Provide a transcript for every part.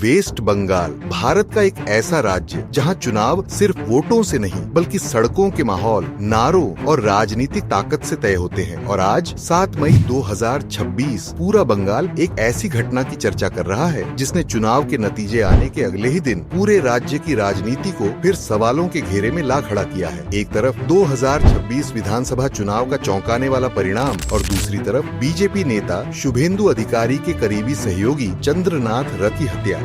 Waste Bengal Bharat का एक ऐसा राज्य जहां चुनाव सिर्फ वोटों से नहीं बल्कि सड़कों के माहौल, नारों और राजनीतिक ताकत से तय होते हैं। और आज 7 मई 2026 पूरा बंगाल एक ऐसी घटना की चर्चा कर रहा है जिसने चुनाव के नतीजे आने के अगले ही दिन पूरे राज्य की राजनीति को फिर सवालों के घेरे में ला खड़ा किया है। एक तरफ 2026 विधानसभा चुनाव का चौंकाने वाला परिणाम और दूसरी तरफ बीजेपी नेता शुभेंदु अधिकारी के करीबी सहयोगी चंद्रनाथ रथ की हत्या।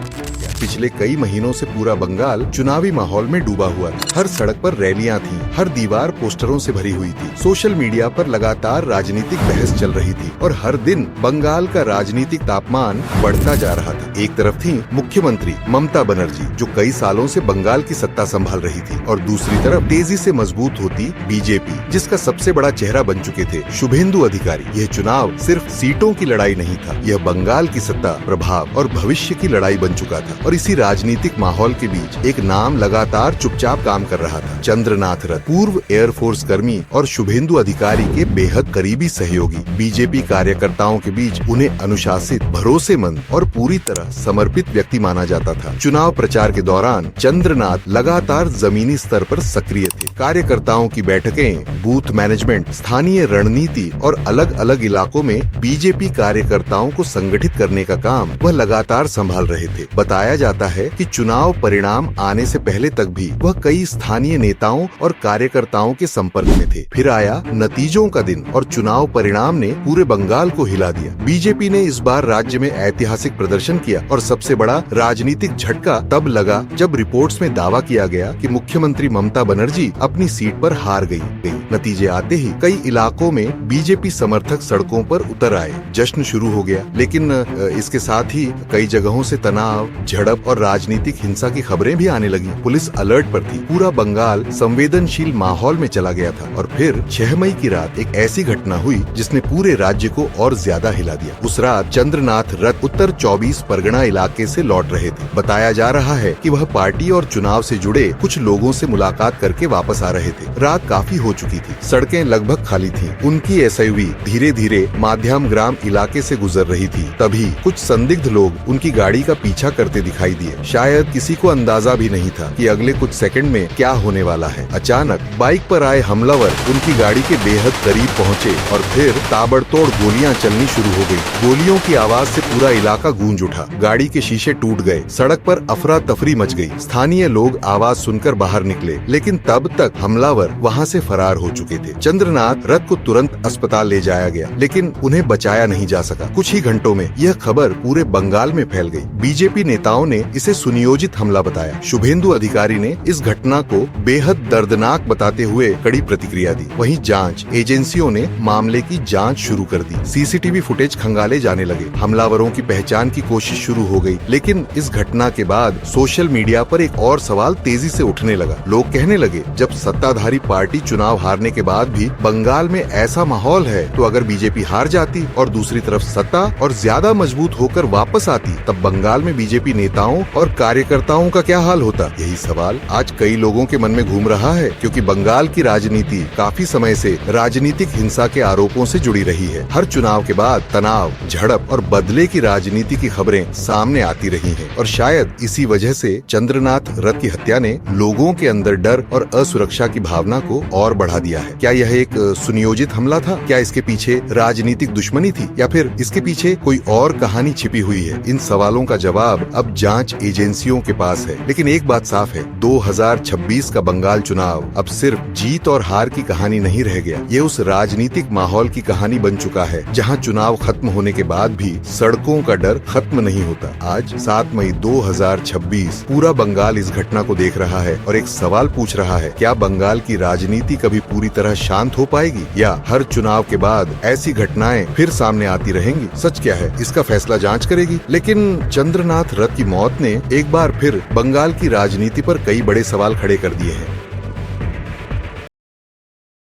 पिछले कई महीनों से पूरा बंगाल चुनावी माहौल में डूबा हुआ था। हर सड़क पर रैलियां थीं, हर दीवार पोस्टरों से भरी हुई थी। सोशल मीडिया पर लगातार राजनीतिक बहस चल रही थी और हर दिन बंगाल का राजनीतिक तापमान बढ़ता जा रहा था। एक तरफ थी मुख्यमंत्री ममता बनर्जी जो कई सालों से बंगाल की सत्ता संभाल रही थी और दूसरी तरफ तेजी से मजबूत होती बीजेपी जिसका सबसे बड़ा चेहरा बन चुके थे शुभेंदु अधिकारी। यह चुनाव सिर्फ सीटों की लड़ाई नहीं था, यह बंगाल की सत्ता, प्रभाव और भविष्य की लड़ाई बन चुका था। और इसी राजनीतिक माहौल के बीच एक नाम लगातार चुपचाप काम कर रहा था, चंद्रनाथ रथ, पूर्व एयरफोर्स कर्मी और शुभेंदु अधिकारी के बेहद करीबी सहयोगी। बीजेपी कार्यकर्ताओं के बीच उन्हें अनुशासित, भरोसेमंद और पूरी तरह समर्पित व्यक्ति माना जाता था। चुनाव प्रचार के दौरान चंद्रनाथ लगातार जमीनी स्तर पर सक्रिय थे। कार्यकर्ताओं की बैठकें, बूथ मैनेजमेंट, स्थानीय रणनीति और अलग अलग इलाकों में बीजेपी कार्यकर्ताओं को संगठित करने का काम वह लगातार संभाल रहे थे। बताया जाता है कि चुनाव परिणाम आने से पहले तक भी वह कई स्थानीय नेताओं और कार्यकर्ताओं के संपर्क में थे। फिर आया नतीजों का दिन और चुनाव परिणाम ने पूरे बंगाल को हिला दिया। बीजेपी ने इस बार राज्य में ऐतिहासिक प्रदर्शन किया और सबसे बड़ा राजनीतिक झटका तब लगा जब रिपोर्ट्स में दावा किया गया कि मुख्यमंत्री ममता बनर्जी अपनी सीट पर हार गई। नतीजे आते ही कई इलाकों में बीजेपी समर्थक सड़कों पर उतर आए, जश्न शुरू हो गया। लेकिन इसके साथ ही कई जगहों से तनाव, झड़प और राजनीतिक हिंसा की खबरें भी आने लगी। पुलिस अलर्ट पर थी, पूरा बंगाल संवेदनशील माहौल में चला गया था। और फिर 6 मई की रात एक ऐसी घटना हुई जिसने पूरे राज्य को और ज्यादा हिला दिया। उस रात चंद्रनाथ रथ उत्तर 24 परगना इलाके से लौट रहे थे। बताया जा रहा है कि वह पार्टी और चुनाव से जुड़े कुछ लोगों से मुलाकात करके वापस आ रहे थे। रात काफी हो चुकी थी, सड़कें लगभग खाली थीं। उनकी एसयूवी धीरे धीरे माध्यम ग्राम इलाके से गुजर रही थी। तभी कुछ संदिग्ध लोग उनकी गाड़ी का पीछा करते दिखाई दिए। शायद किसी को अंदाजा भी नहीं था कि अगले कुछ सेकंड में क्या होने वाला है। अचानक बाइक पर आए हमलावर उनकी गाड़ी के बेहद करीब पहुंचे और फिर ताबड़तोड़ गोलियां चलनी शुरू हो गई। गोलियों की आवाज से पूरा इलाका गूंज उठा, गाड़ी के शीशे टूट गए, सड़क पर अफरा तफरी मच गई। स्थानीय लोग आवाज सुनकर बाहर निकले, लेकिन तब तक हमलावर वहां से फरार हो चुके थे। चंद्रनाथ रथ को तुरंत अस्पताल ले जाया गया, लेकिन उन्हें बचाया नहीं जा सका। कुछ ही घंटों में यह खबर पूरे बंगाल में फैल गई। बीजेपी नेताओं ने इसे सुनियोजित हमला बताया। शुभेंदु अधिकारी ने इस घटना को बेहद दर्दनाक बताते हुए कड़ी प्रतिक्रिया दी। वहीं जांच एजेंसियों ने मामले की जांच शुरू कर दी। सीसीटीवी फुटेज खंगाले जाने लगे, हमलावरों की पहचान की कोशिश शुरू हो गई। लेकिन इस घटना के बाद सोशल मीडिया पर एक और सवाल तेजी से उठने लगा। लोग कहने लगे, जब सत्ताधारी पार्टी चुनाव हारने के बाद भी बंगाल में ऐसा माहौल है तो अगर बीजेपी हार जाती और दूसरी तरफ सत्ता और ज्यादा मजबूत होकर वापस आती तब बंगाल में बीजेपी नेताओं और कार्यकर्ताओं का क्या हाल होता। यही सवाल आज कई लोगों के मन में घूम रहा है, क्योंकि बंगाल की राजनीति काफी समय से राजनीतिक हिंसा के आरोपों से जुड़ी रही है। हर चुनाव के बाद तनाव, झड़प और बदले की राजनीति की खबरें सामने आती रही हैं और शायद इसी वजह से चंद्रनाथ रथ की हत्या ने लोगों के अंदर डर और असुरक्षा की भावना को और बढ़ा दिया है। क्या यह एक सुनियोजित हमला था? क्या इसके पीछे राजनीतिक दुश्मनी थी या फिर इसके पीछे कोई और कहानी छिपी हुई है? इन सवालों का जवाब अब जांच एजेंसियों के पास है। लेकिन एक बात साफ है, 2026 का बंगाल चुनाव अब सिर्फ जीत और हार की कहानी नहीं रह गया। ये उस राजनीतिक माहौल की कहानी बन चुका है जहां चुनाव खत्म होने के बाद भी सड़कों का डर खत्म नहीं होता। आज 7 मई 2026 पूरा बंगाल इस घटना को देख रहा है और एक सवाल पूछ रहा है, क्या बंगाल की राजनीति कभी पूरी तरह शांत हो पाएगी या हर चुनाव के बाद ऐसी घटनाएं फिर सामने आती रहेंगी? सच क्या है, इसका फैसला जांच करेगी। लेकिन चंद्रनाथ रथ की मौत ने एक बार फिर बंगाल की राजनीति पर कई बड़े सवाल खड़े कर दिए हैं।